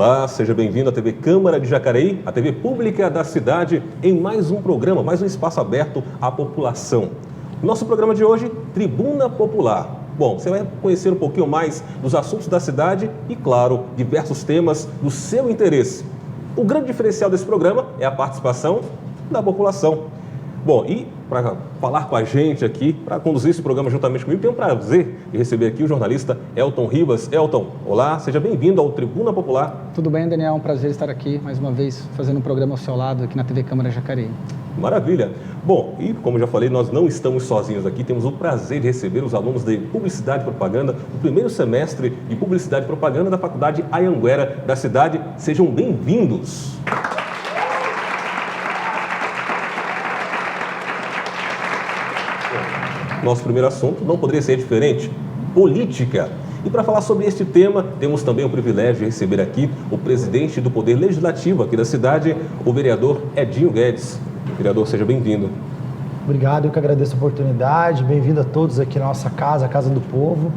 Olá, seja bem-vindo à TV Câmara de Jacareí, a TV pública da cidade, em mais um programa, mais um espaço aberto à população. Nosso programa de hoje, Tribuna Popular. Bom, você vai conhecer um pouquinho mais dos assuntos da cidade e, claro, diversos temas do seu interesse. O grande diferencial desse programa é a participação da população. Bom, e para falar com a gente aqui, para conduzir esse programa juntamente comigo, tenho o prazer de receber aqui o jornalista Elton Ribas. Elton, olá, seja bem-vindo ao Tribuna Popular. Tudo bem, Daniel? É um prazer estar aqui, mais uma vez, fazendo um programa ao seu lado aqui na TV Câmara Jacareí. Maravilha. Bom, e como já falei, nós não estamos sozinhos aqui, temos o prazer de receber os alunos de Publicidade e Propaganda, do primeiro semestre de Publicidade e Propaganda da Faculdade Anhanguera da cidade. Sejam bem-vindos. Nosso primeiro assunto não poderia ser diferente, política. E para falar sobre este tema, temos também o privilégio de receber aqui o presidente do Poder Legislativo aqui da cidade, o vereador Edinho Guedes. Vereador, seja bem-vindo. Obrigado, eu que agradeço a oportunidade. Bem-vindo a todos aqui na nossa casa, a Casa do Povo.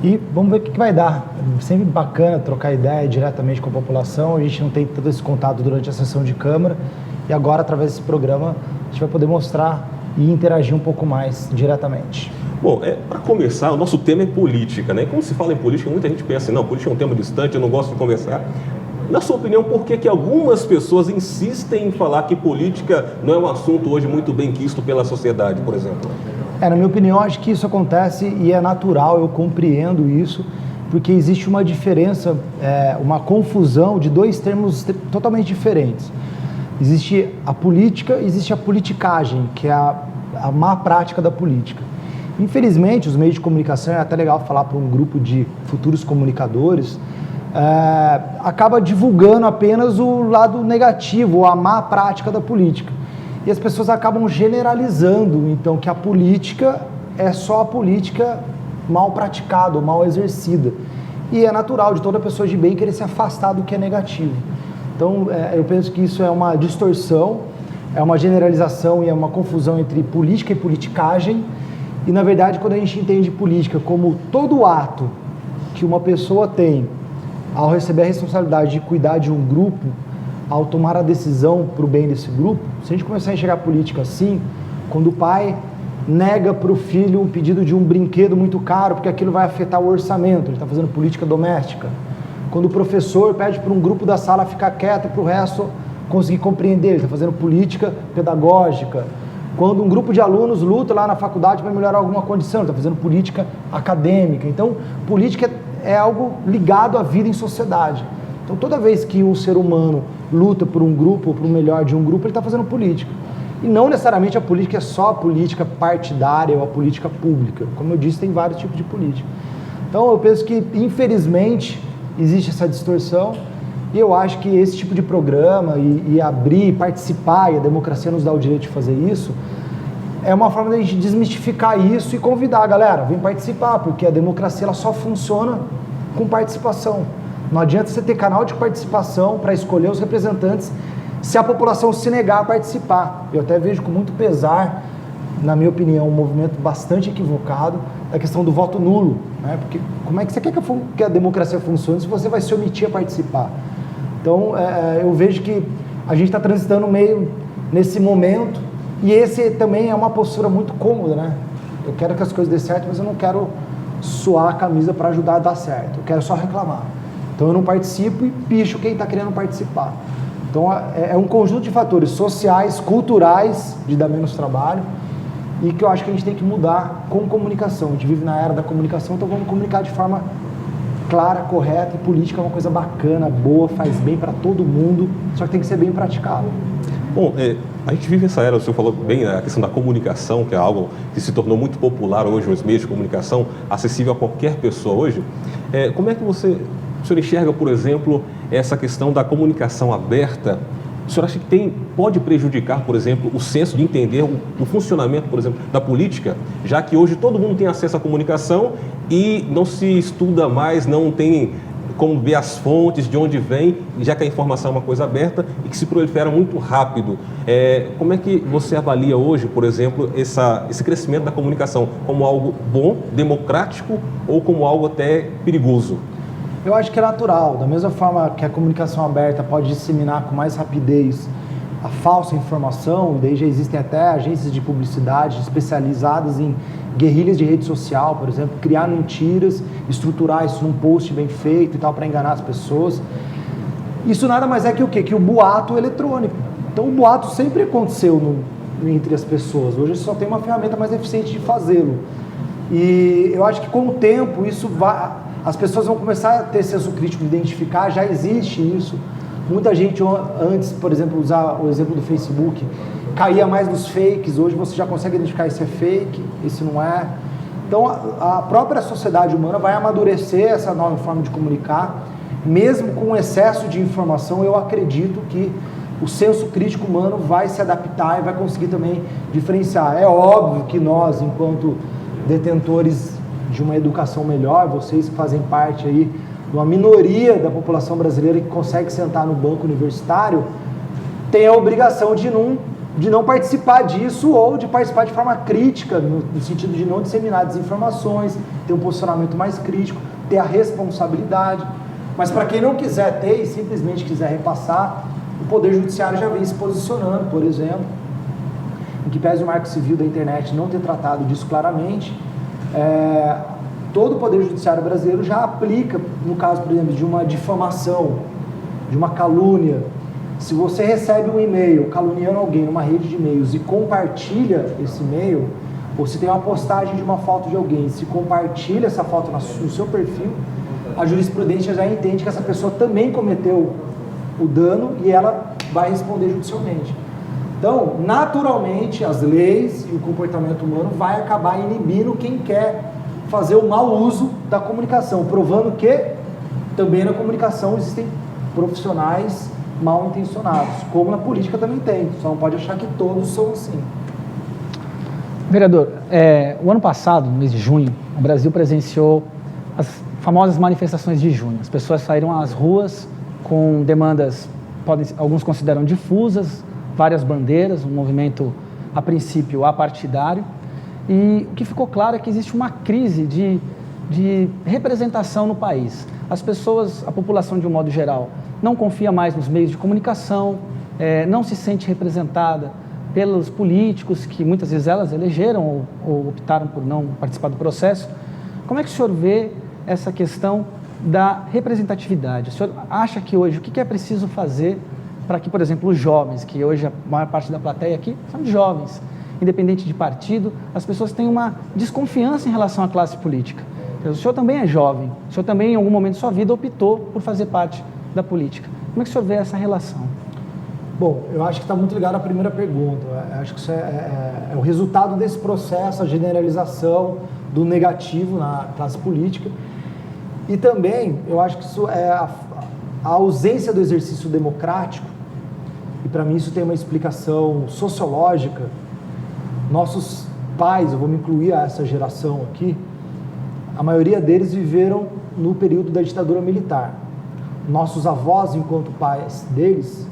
E vamos ver o que vai dar. Sempre bacana trocar ideia diretamente com a população. A gente não tem todo esse contato durante a sessão de Câmara. E agora, através desse programa, a gente vai poder mostrar e interagir um pouco mais diretamente. Bom, para começar, o nosso tema é política, né? E quando se fala em política, muita gente pensa assim, não, política é um tema distante, eu não gosto de conversar. Na sua opinião, por que algumas pessoas insistem em falar que política não é um assunto hoje muito bem quisto pela sociedade, por exemplo? Na minha opinião, acho que isso acontece e é natural, eu compreendo isso, porque existe uma diferença, uma confusão de dois termos totalmente diferentes. Existe a política, existe a politicagem, que é a má prática da política. Infelizmente, os meios de comunicação, é até legal falar para um grupo de futuros comunicadores, acaba divulgando apenas o lado negativo, a má prática da política. E as pessoas acabam generalizando, então, que a política é só a política mal praticada, ou mal exercida. E é natural de toda pessoa de bem querer se afastar do que é negativo. Então, eu penso que isso é uma distorção, é uma generalização e é uma confusão entre política e politicagem. E, na verdade, quando a gente entende política como todo ato que uma pessoa tem ao receber a responsabilidade de cuidar de um grupo, ao tomar a decisão para o bem desse grupo, se a gente começar a enxergar a política assim, quando o pai nega para o filho um pedido de um brinquedo muito caro, porque aquilo vai afetar o orçamento, ele está fazendo política doméstica. Quando o professor pede para um grupo da sala ficar quieto e para o resto conseguir compreender, ele está fazendo política pedagógica. Quando um grupo de alunos luta lá na faculdade para melhorar alguma condição, ele está fazendo política acadêmica. Então, política é algo ligado à vida em sociedade. Então, toda vez que um ser humano luta por um grupo ou por o melhor de um grupo, ele está fazendo política. E não necessariamente a política é só a política partidária ou a política pública. Como eu disse, tem vários tipos de política. Então, eu penso que, infelizmente, existe essa distorção e eu acho que esse tipo de programa e abrir, participar, e a democracia nos dá o direito de fazer isso, é uma forma de a gente desmistificar isso e convidar a galera, vem participar, porque a democracia ela só funciona com participação. Não adianta você ter canal de participação para escolher os representantes se a população se negar a participar. Eu até vejo com muito pesar, na minha opinião, um movimento bastante equivocado da questão do voto nulo, né? Porque como é que você quer que a democracia funcione se você vai se omitir a participar? Então, eu vejo que a gente está transitando meio nesse momento e esse também é uma postura muito cômoda, né? Eu quero que as coisas dê certo, mas eu não quero suar a camisa para ajudar a dar certo, eu quero só reclamar. Então, eu não participo e picho quem está querendo participar. Então, é um conjunto de fatores sociais, culturais, de dar menos trabalho, e que eu acho que a gente tem que mudar com comunicação. A gente vive na era da comunicação, então vamos comunicar de forma clara, correta, e política é uma coisa bacana, boa, faz bem para todo mundo, só que tem que ser bem praticado. Bom, a gente vive essa era, o senhor falou bem a questão da comunicação, que é algo que se tornou muito popular hoje, os meios de comunicação, acessível a qualquer pessoa hoje. Como é que o senhor enxerga, por exemplo, essa questão da comunicação aberta? O senhor acha que pode prejudicar, por exemplo, o senso de entender o funcionamento, por exemplo, da política, já que hoje todo mundo tem acesso à comunicação e não se estuda mais, não tem como ver as fontes, de onde vem, já que a informação é uma coisa aberta e que se prolifera muito rápido. Como é que você avalia hoje, por exemplo, esse crescimento da comunicação como algo bom, democrático ou como algo até perigoso? Eu acho que é natural. Da mesma forma que a comunicação aberta pode disseminar com mais rapidez a falsa informação, daí já existem até agências de publicidade especializadas em guerrilhas de rede social, por exemplo, criar mentiras, estruturar isso num post bem feito e tal para enganar as pessoas. Isso nada mais é que o quê? Que o boato eletrônico. Então o boato sempre aconteceu entre as pessoas. Hoje só tem uma ferramenta mais eficiente de fazê-lo. E eu acho que com o tempo as pessoas vão começar a ter senso crítico de identificar, já existe isso. Muita gente antes, por exemplo, usar o exemplo do Facebook, caía mais nos fakes, hoje você já consegue identificar esse é fake, esse não é. Então a própria sociedade humana vai amadurecer essa nova forma de comunicar, mesmo com excesso de informação. Eu acredito que o senso crítico humano vai se adaptar e vai conseguir também diferenciar. É óbvio que nós, enquanto detentores de uma educação melhor, vocês que fazem parte aí de uma minoria da população brasileira que consegue sentar no banco universitário, tem a obrigação de não participar disso ou de participar de forma crítica, no sentido de não disseminar desinformações, ter um posicionamento mais crítico, ter a responsabilidade. Mas para quem não quiser ter e simplesmente quiser repassar, o Poder Judiciário já vem se posicionando, por exemplo, em que pese o Marco Civil da internet não ter tratado disso claramente, todo o Poder Judiciário brasileiro já aplica, no caso, por exemplo, de uma difamação, de uma calúnia. Se você recebe um e-mail caluniando alguém numa rede de e-mails e compartilha esse e-mail, ou se tem uma postagem de uma foto de alguém, se compartilha essa foto no seu perfil, a jurisprudência já entende que essa pessoa também cometeu o dano e ela vai responder judicialmente. Então, naturalmente, as leis e o comportamento humano vai acabar inibindo quem quer fazer o mau uso da comunicação, provando que também na comunicação existem profissionais mal intencionados, como na política também tem, só não pode achar que todos são assim. Vereador, o ano passado, no mês de junho, o Brasil presenciou as famosas manifestações de junho. As pessoas saíram às ruas com demandas, alguns consideram difusas, várias bandeiras, um movimento, a princípio, apartidário. E o que ficou claro é que existe uma crise de representação no país. As pessoas, a população de um modo geral, não confia mais nos meios de comunicação, não se sente representada pelos políticos que muitas vezes elas elegeram ou optaram por não participar do processo. Como é que o senhor vê essa questão da representatividade? O senhor acha que hoje o que é preciso fazer para que, por exemplo, os jovens, que hoje a maior parte da plateia aqui são jovens, independente de partido, as pessoas têm uma desconfiança em relação à classe política. O senhor também é jovem, o senhor também em algum momento de sua vida optou por fazer parte da política. Como é que o senhor vê essa relação? Bom, eu acho que está muito ligado à primeira pergunta. Eu acho que isso é o resultado desse processo, a generalização do negativo na classe política. E também, eu acho que isso é a ausência do exercício democrático, e para mim isso tem uma explicação sociológica. Nossos pais, eu vou me incluir a essa geração aqui, a maioria deles viveram no período da ditadura militar. Nossos avós, enquanto pais deles,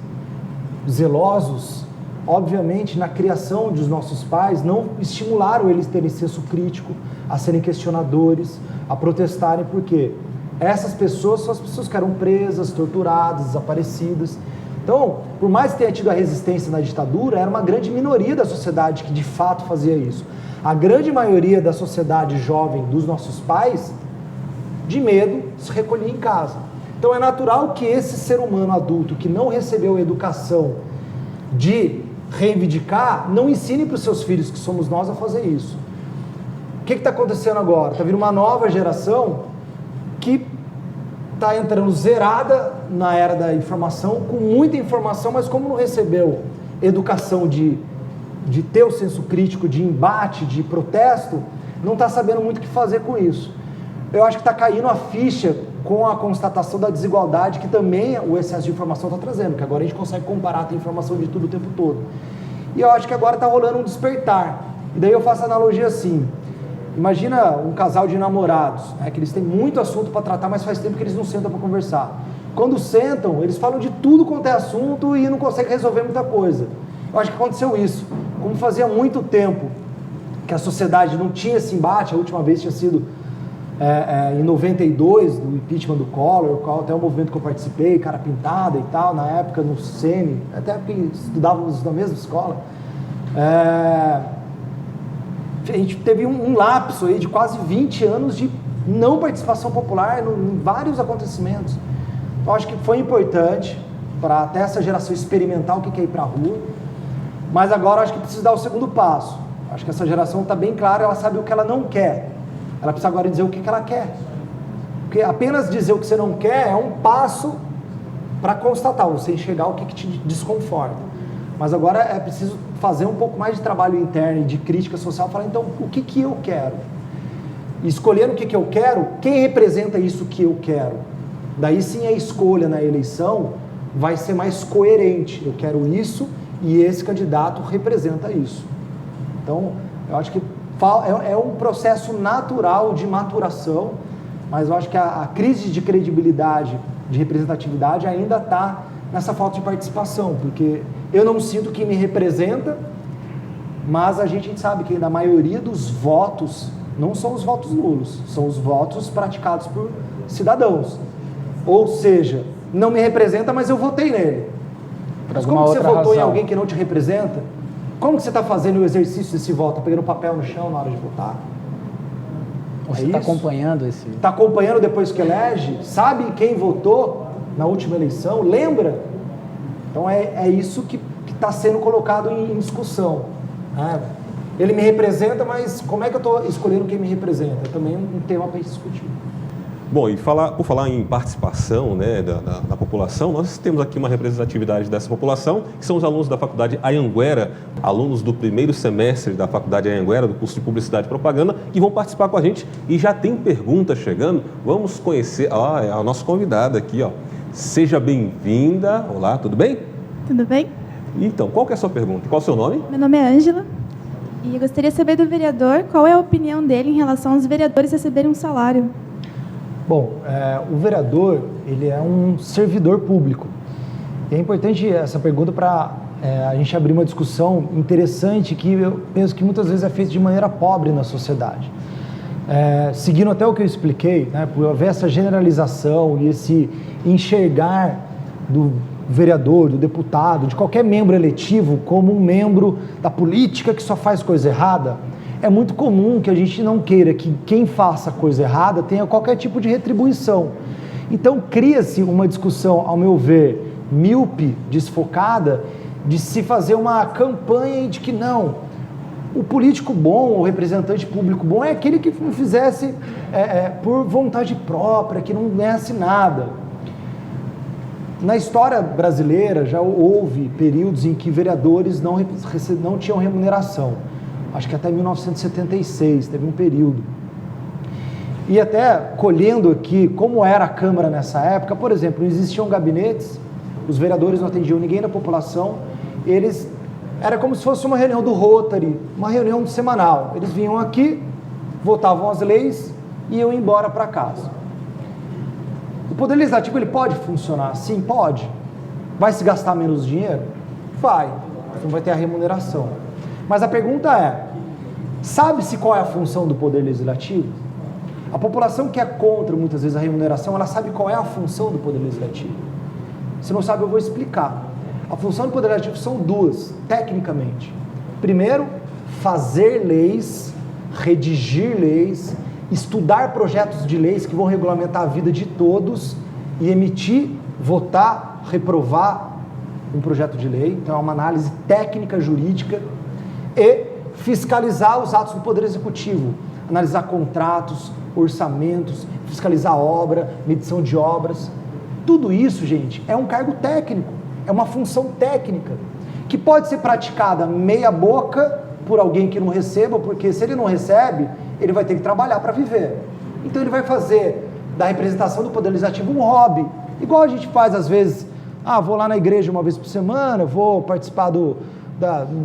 zelosos, obviamente, na criação dos nossos pais, não estimularam eles a terem senso crítico, a serem questionadores, a protestarem, porque essas pessoas são as pessoas que eram presas, torturadas, desaparecidas. Então, por mais que tenha tido a resistência na ditadura, era uma grande minoria da sociedade que de fato fazia isso. A grande maioria da sociedade jovem dos nossos pais, de medo, se recolhia em casa. Então é natural que esse ser humano adulto que não recebeu a educação de reivindicar, não ensine para os seus filhos, que somos nós, a fazer isso. O que está acontecendo agora? Está vindo uma nova geração que está entrando zerada na era da informação, com muita informação, mas como não recebeu educação de ter o senso crítico, de embate, de protesto, não está sabendo muito o que fazer com isso. Eu acho que está caindo a ficha com a constatação da desigualdade que também o excesso de informação está trazendo, que agora a gente consegue comparar, tem informação de tudo o tempo todo. E eu acho que agora está rolando um despertar. E daí eu faço a analogia assim, imagina um casal de namorados, que eles têm muito assunto para tratar, mas faz tempo que eles não sentam para conversar. Quando sentam, eles falam de tudo quanto é assunto e não conseguem resolver muita coisa. Eu acho que aconteceu isso. Como fazia muito tempo que a sociedade não tinha esse embate, a última vez tinha sido em 92, do impeachment do Collor, até o movimento que eu participei, cara pintada e tal, na época no SEMI, até porque estudávamos na mesma escola, a gente teve um lapso aí de quase 20 anos de não participação popular em vários acontecimentos. Então, acho que foi importante para até essa geração experimentar o que é ir para a rua, mas agora acho que precisa dar o segundo passo. Acho que essa geração está bem clara, ela sabe o que ela não quer. Ela precisa agora dizer o que ela quer. Porque apenas dizer o que você não quer é um passo para constatar, você enxergar o que te desconforta. Mas agora é preciso fazer um pouco mais de trabalho interno e de crítica social, falar, então, o que eu quero? E escolhendo o que eu quero, quem representa isso que eu quero? Daí sim a escolha na eleição vai ser mais coerente. Eu quero isso e esse candidato representa isso. Então, eu acho que é um processo natural de maturação, mas eu acho que a crise de credibilidade, de representatividade ainda está nessa falta de participação, porque eu não sinto que me representa, mas a gente sabe que a maioria dos votos não são os votos nulos, são os votos praticados por cidadãos. Ou seja, não me representa, mas eu votei nele. Mas como você votou em alguém que não te representa? Como que você está fazendo o exercício desse voto? Está pegando papel no chão na hora de votar? Você está acompanhando esse... Está acompanhando depois que elege? Sabe quem votou na última eleição? Lembra? Então é isso que está sendo colocado em discussão. Ele me representa, mas como é que eu estou escolhendo quem me representa? É também um tema para discutir. Bom, e por falar em participação, né, da população, nós temos aqui uma representatividade dessa população, que são os alunos da Faculdade Anhanguera, alunos do primeiro semestre da Faculdade Anhanguera, do curso de Publicidade e Propaganda, que vão participar com a gente. E já tem pergunta chegando, vamos conhecer é a nossa convidada aqui, ó. Seja bem-vinda. Olá, tudo bem? Tudo bem? Então, qual que é a sua pergunta? Qual é o seu nome? Meu nome é Ângela e eu gostaria de saber do vereador qual é a opinião dele em relação aos vereadores receberem um salário. Bom, o vereador, ele é um servidor público. E é importante essa pergunta para a gente abrir uma discussão interessante que eu penso que muitas vezes é feita de maneira pobre na sociedade. Seguindo até o que eu expliquei, né, por haver essa generalização e esse enxergar do vereador, do deputado, de qualquer membro eletivo como um membro da política que só faz coisa errada, é muito comum que a gente não queira que quem faça coisa errada tenha qualquer tipo de retribuição. Então cria-se uma discussão, ao meu ver, míope, desfocada, de se fazer uma campanha de que não, o político bom, o representante público bom é aquele que não fizesse por vontade própria, que não ganhasse nada. Na história brasileira já houve períodos em que vereadores não tinham remuneração. Acho que até 1976 teve um período. E até colhendo aqui como era a Câmara nessa época, por exemplo, não existiam gabinetes, os vereadores não atendiam ninguém da população, era como se fosse uma reunião do Rotary, uma reunião semanal. Eles vinham aqui, votavam as leis e iam embora para casa. O Poder Legislativo, ele pode funcionar assim? Pode. Vai se gastar menos dinheiro? Vai. Não vai ter a remuneração. Mas a pergunta é, sabe-se qual é a função do Poder Legislativo? A população que é contra, muitas vezes, a remuneração, ela sabe qual é a função do Poder Legislativo. Se não sabe, eu vou explicar. A função do Poder Legislativo são duas, tecnicamente. Primeiro, fazer leis, redigir leis, estudar projetos de leis que vão regulamentar a vida de todos e emitir, votar, reprovar um projeto de lei. Então, é uma análise técnica, jurídica, e fiscalizar os atos do Poder Executivo, analisar contratos, orçamentos, fiscalizar obra, medição de obras. Tudo isso, gente, é um cargo técnico, é uma função técnica, que pode ser praticada meia boca por alguém que não receba, porque se ele não recebe, ele vai ter que trabalhar para viver. Então ele vai fazer da representação do Poder Legislativo um hobby, igual a gente faz às vezes, vou lá na igreja uma vez por semana, vou participar do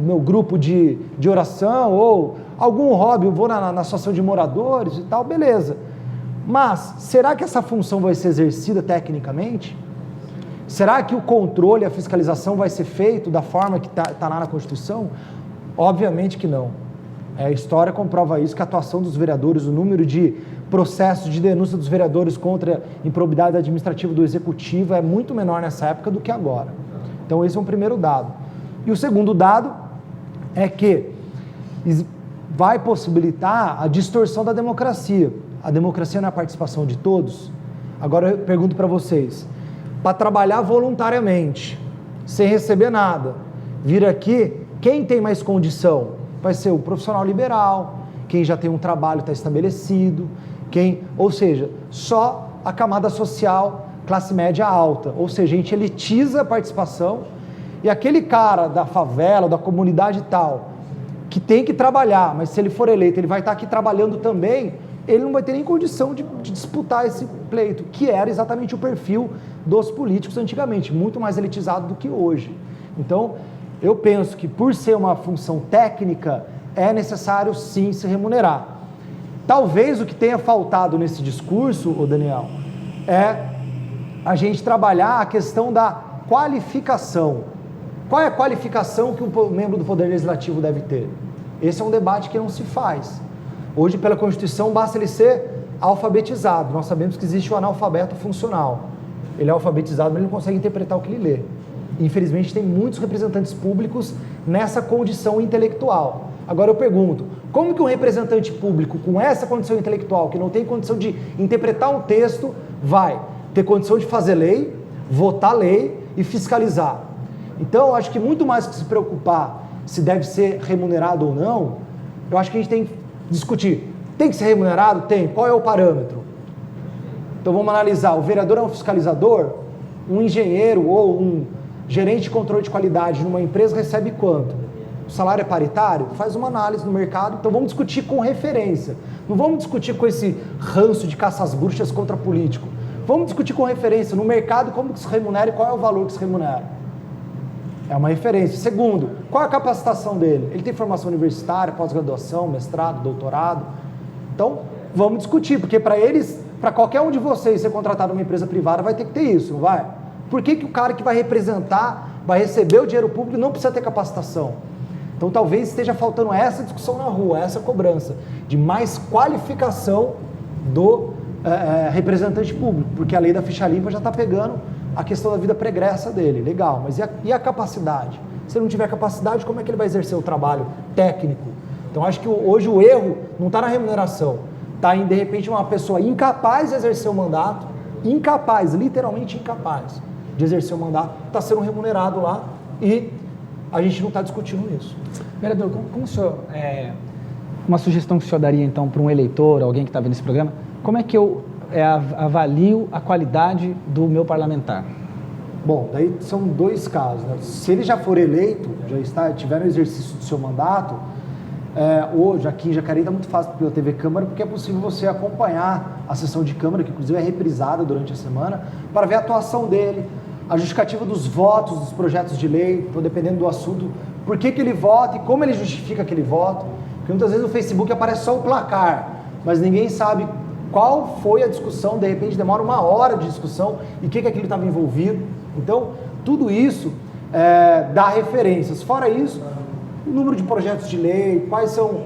meu grupo de oração, ou algum hobby, eu vou na associação de moradores e tal, beleza. Mas, será que essa função vai ser exercida tecnicamente? Será que o controle, a fiscalização vai ser feito da forma que está lá na Constituição? Obviamente que não. A história comprova isso, que a atuação dos vereadores, o número de processos de denúncia dos vereadores contra a improbidade administrativa do executivo é muito menor nessa época do que agora. Então esse é um primeiro dado. E o segundo dado é que vai possibilitar a distorção da democracia. A democracia não é a participação de todos? Agora eu pergunto para vocês, para trabalhar voluntariamente, sem receber nada, vir aqui, quem tem mais condição? Vai ser o profissional liberal, quem já tem um trabalho está estabelecido, ou seja, só a camada social, classe média alta, ou seja, a gente elitiza a participação e aquele cara da favela, da comunidade tal, que tem que trabalhar, mas se ele for eleito, ele vai estar aqui trabalhando também, ele não vai ter nem condição de disputar esse pleito, que era exatamente o perfil dos políticos antigamente, muito mais elitizado do que hoje. Então, eu penso que por ser uma função técnica, é necessário sim se remunerar. Talvez o que tenha faltado nesse discurso, Daniel, é a gente trabalhar a questão da qualificação. Qual é a qualificação que um membro do Poder Legislativo deve ter? Esse é um debate que não se faz. Hoje, pela Constituição, basta ele ser alfabetizado. Nós sabemos que existe o analfabeto funcional. Ele é alfabetizado, mas ele não consegue interpretar o que ele lê. Infelizmente, tem muitos representantes públicos nessa condição intelectual. Agora eu pergunto, como que um representante público com essa condição intelectual, que não tem condição de interpretar um texto, vai ter condição de fazer lei, votar lei e fiscalizar? Então, eu acho que muito mais que se preocupar se deve ser remunerado ou não, eu acho que a gente tem que discutir. Tem que ser remunerado? Tem. Qual é o parâmetro? Então, vamos analisar. O vereador é um fiscalizador? Um engenheiro ou um gerente de controle de qualidade numa empresa recebe quanto? O salário é paritário? Faz uma análise no mercado. Então, vamos discutir com referência. Não vamos discutir com esse ranço de caça às bruxas contra político. Vamos discutir com referência no mercado como que se remunera e qual é o valor que se remunera. É uma referência. Segundo, qual é a capacitação dele? Ele tem formação universitária, pós-graduação, mestrado, doutorado? Então, vamos discutir, porque para eles, para qualquer um de vocês ser contratado numa empresa privada, vai ter que ter isso, não vai? Por que o cara que vai representar, vai receber o dinheiro público, não precisa ter capacitação? Então, talvez esteja faltando essa discussão na rua, essa cobrança de mais qualificação do representante público, porque a lei da ficha limpa já está pegando a questão da vida pregressa dele, legal, mas e a capacidade? Se ele não tiver capacidade, como é que ele vai exercer o trabalho técnico? Então, acho que hoje o erro não está na remuneração, está em, de repente, uma pessoa incapaz de exercer o mandato, incapaz, literalmente incapaz de exercer o mandato, está sendo remunerado lá e a gente não está discutindo isso. Vereador, como o senhor, uma sugestão que o senhor daria, então, para um eleitor, alguém que está vendo esse programa, como é que eu avalio a qualidade do meu parlamentar? Bom, daí são dois casos, né? Se ele já for eleito, tiver no exercício do seu mandato, hoje aqui em Jacareí está muito fácil pela TV Câmara, porque é possível você acompanhar a sessão de Câmara, que inclusive é reprisada durante a semana, para ver a atuação dele, a justificativa dos votos, dos projetos de lei, então dependendo do assunto, por que ele vota e como ele justifica aquele voto, porque muitas vezes no Facebook aparece só o placar, mas ninguém sabe qual foi a discussão, de repente demora 1 hora de discussão e o que aquilo estava envolvido. Então, tudo isso dá referências. Fora isso, o número de projetos de lei, quais são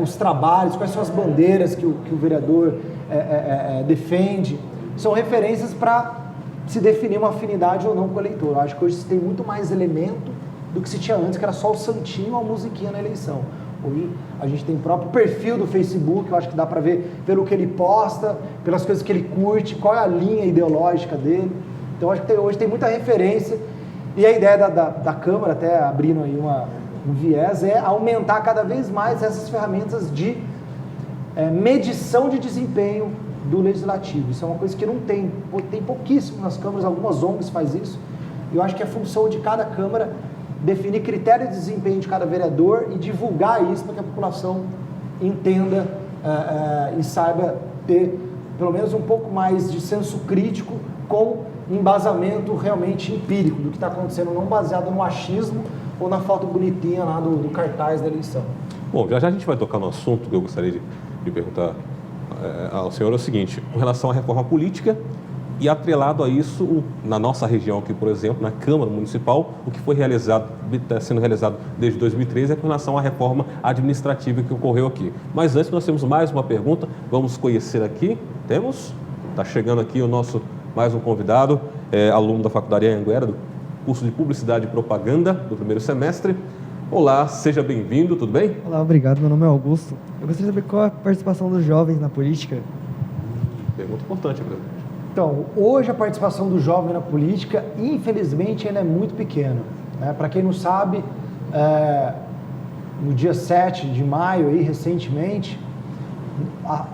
os trabalhos, quais são as bandeiras que o vereador defende, são referências para se definir uma afinidade ou não com o eleitor. Eu acho que hoje se tem muito mais elemento do que se tinha antes, que era só o santinho ou a musiquinha na eleição. Hoje a gente tem o próprio perfil do Facebook, eu acho que dá para ver pelo que ele posta, pelas coisas que ele curte, qual é a linha ideológica dele. Então acho que hoje tem muita referência e a ideia da Câmara, até abrindo aí um viés, é aumentar cada vez mais essas ferramentas de medição de desempenho do Legislativo. Isso é uma coisa que não tem pouquíssimo nas câmaras, algumas ONGs fazem isso. Eu acho que é função de cada Câmara definir critérios de desempenho de cada vereador e divulgar isso para que a população entenda e saiba ter pelo menos um pouco mais de senso crítico com embasamento realmente empírico do que está acontecendo, não baseado no achismo ou na foto bonitinha lá do cartaz da eleição. Bom, já a gente vai tocar no assunto que eu gostaria de perguntar ao senhor é o seguinte, com relação à reforma política E atrelado a isso, na nossa região aqui, por exemplo, na Câmara Municipal, o que foi realizado, está sendo realizado desde 2013 é com relação à reforma administrativa que ocorreu aqui. Mas antes nós temos mais uma pergunta, vamos conhecer aqui. Temos? Está chegando aqui o nosso mais um convidado, aluno da Faculdade Anhanguera, do curso de Publicidade e Propaganda do primeiro semestre. Olá, seja bem-vindo, tudo bem? Olá, obrigado. Meu nome é Augusto. Eu gostaria de saber qual é a participação dos jovens na política. Pergunta importante, presidente. Então, hoje a participação do jovem na política, infelizmente, ela é muito pequena. Para quem não sabe, no dia 7 de maio, aí, recentemente,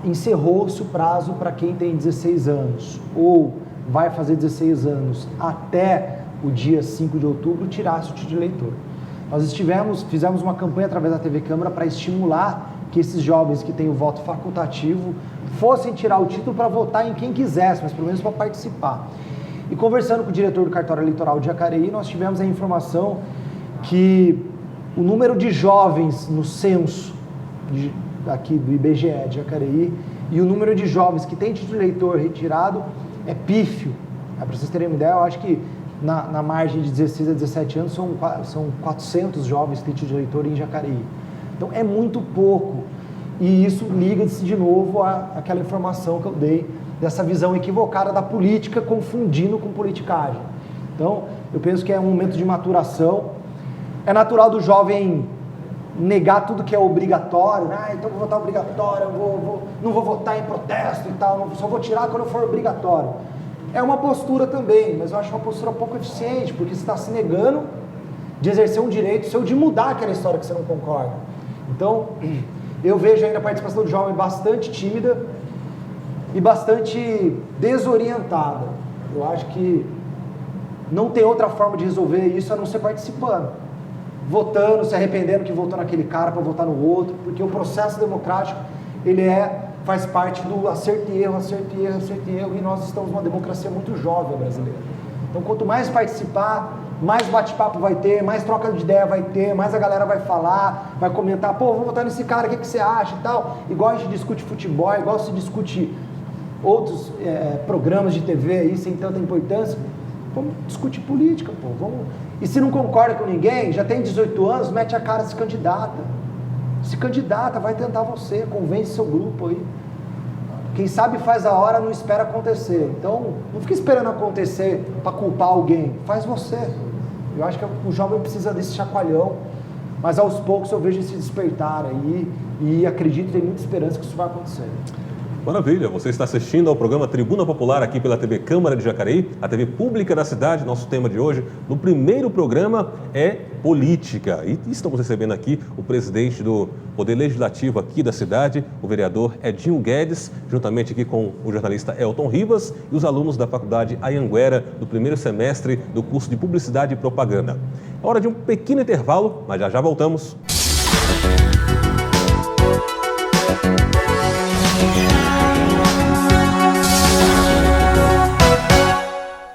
encerrou-se o prazo para quem tem 16 anos ou vai fazer 16 anos até o dia 5 de outubro tirar-se o título de eleitor. Nós fizemos uma campanha através da TV Câmara para estimular que esses jovens que têm o voto facultativo fossem tirar o título para votar em quem quisesse, mas pelo menos para participar. E conversando com o diretor do cartório eleitoral de Jacareí, nós tivemos a informação que o número de jovens no censo aqui do IBGE de Jacareí e o número de jovens que têm título de eleitor retirado é pífio. Para vocês terem uma ideia, eu acho que na margem de 16 a 17 anos são 400 jovens que têm título de eleitor em Jacareí. Então é muito pouco. E isso liga-se de novo àquela informação que eu dei, dessa visão equivocada da política, confundindo com politicagem. Então, eu penso que é um momento de maturação. É natural do jovem negar tudo que é obrigatório, então vou votar obrigatório, não vou votar em protesto e tal, só vou tirar quando for obrigatório. É uma postura também, mas eu acho uma postura pouco eficiente, porque você está se negando de exercer um direito seu de mudar aquela história que você não concorda. Então, eu vejo ainda a participação do jovem bastante tímida e bastante desorientada. Eu acho que não tem outra forma de resolver isso a não ser participando. Votando, se arrependendo que votou naquele cara para votar no outro, porque o processo democrático, ele faz parte do acerto e erro, acerto e erro, acerto e erro, e nós estamos numa democracia muito jovem brasileira. Então, quanto mais participar, mais bate-papo vai ter, mais troca de ideia vai ter, mais a galera vai falar, vai comentar, vou votar nesse cara, o que você acha e tal. Igual a gente discute futebol, igual se discute outros programas de TV aí sem tanta importância, vamos discutir política, vamos. E se não concorda com ninguém, já tem 18 anos, mete a cara, se candidata. Se candidata, vai tentar você, convence seu grupo aí. Quem sabe faz a hora, não espera acontecer. Então, não fica esperando acontecer para culpar alguém, faz você. Eu acho que o jovem precisa desse chacoalhão, mas aos poucos eu vejo esse despertar aí e acredito e tenho muita esperança que isso vai acontecer. Maravilha, você está assistindo ao programa Tribuna Popular aqui pela TV Câmara de Jacareí, a TV pública da cidade. Nosso tema de hoje, no primeiro programa, é política. E estamos recebendo aqui o presidente do Poder Legislativo aqui da cidade, o vereador Edinho Guedes, juntamente aqui com o jornalista Elton Rivas e os alunos da Faculdade Anhanguera do primeiro semestre do curso de Publicidade e Propaganda. É hora de um pequeno intervalo, mas já voltamos.